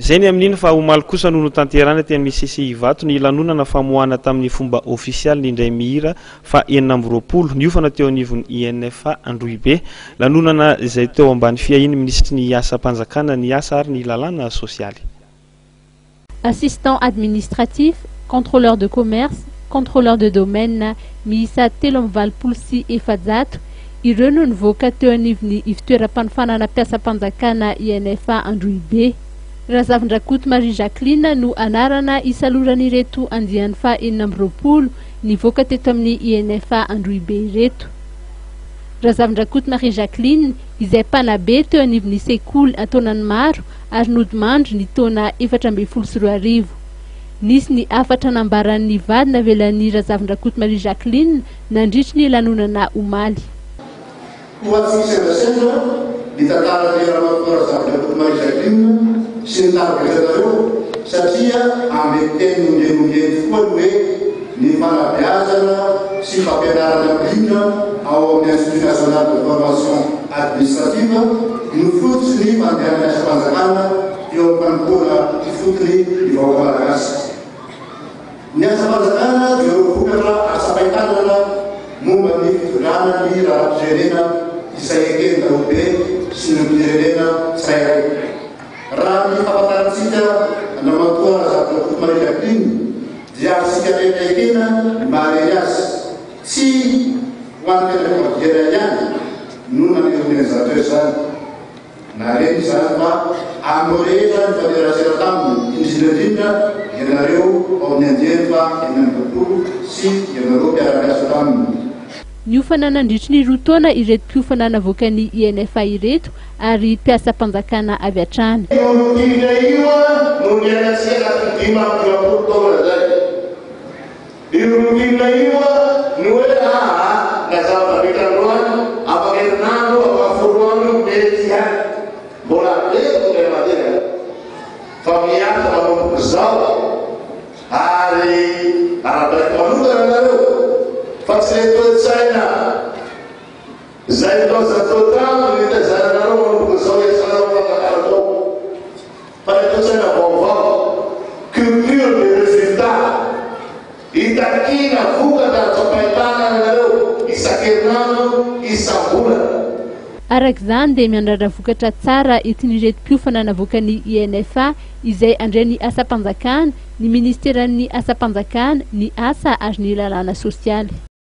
Zay ny amin'iny fa omaly kosa nono tanterana teny misy CCI Ivato ny lanonana famoahana tamin'ny fomba ofisialy indray mihira fa 2020 niofana teo anivon'ny INFA Androibe lanonana izay teo ambany fiahiny ministry ny asa mpanjakana ny asa ary ny lalàna sosialy. Assistant administratif, contrôleur de commerce, contrôleur de domaine, miisa 3 sy efajato ireo no nivoaka teo anivon'ny ivitoeram-panofanana mpiasa mpanjakana INFA Androibe. Razavindrakot Marie Jacqueline no anarana isaluran'ireto andiany fa 2020 nivoaka teto amin'ny INFA Androibe ireto. Razavindrakot Marie Jacqueline izay mpanabe teo anivon'ny sekoly antonany maro ary nodimandry ny taona 2024. Nisy ny afatra nambaran'ny vady navelan'ny Razavindrakot Marie Jacqueline nandritry ny lanonana omaly. Satria amin'ny koa hoe ny fanabeazana sy fampianarana blina ao amin'ny Institut National de Formation Administrative no fototsy ny mandehan'ny asa mpanjakana eo amin'ny mpanompoana fotony ny vahoaka malagasy. Ny asa mpanjakana dia vokatra asa-paitanana momba ny fitondràna ny raha-pirenena izay ekeny dahobe sy ny firenena tsirairay. Raha ny fahafantarantsika namatoa Razavindrakot Marie Jacqueline dia asika rehetra ekena maharery azy tsy ho an'ny fianakaviana ihany no nanehoan'izareo zany. Nareny zany fa amin'ny rehetra ny fanerasera taminy indrindra ianareo ao amin'ny andieny fa 2020 sy ianareo mpiara-miasa taminy. Niofana nandritry ny roa taona ireto mpiofana navoakan'ny INFA ireto ary mpiasa mpanjakana avy hatrany. Zay loza total ny tazananareo manokazao esanareo fangakarao fa etosaina vaovao culture de résultat itakina vokatra azo-pahitana anareo isan-kerinandro isam-bolana. Araka izany dia miandrandra vokatra tsara etin'ireto mpiofana navoakan'ny INFA izay andray ny asa mpanjakana, ny ministeran'ny asa mpanjakana, ny asa ary ny lalàna sosialy.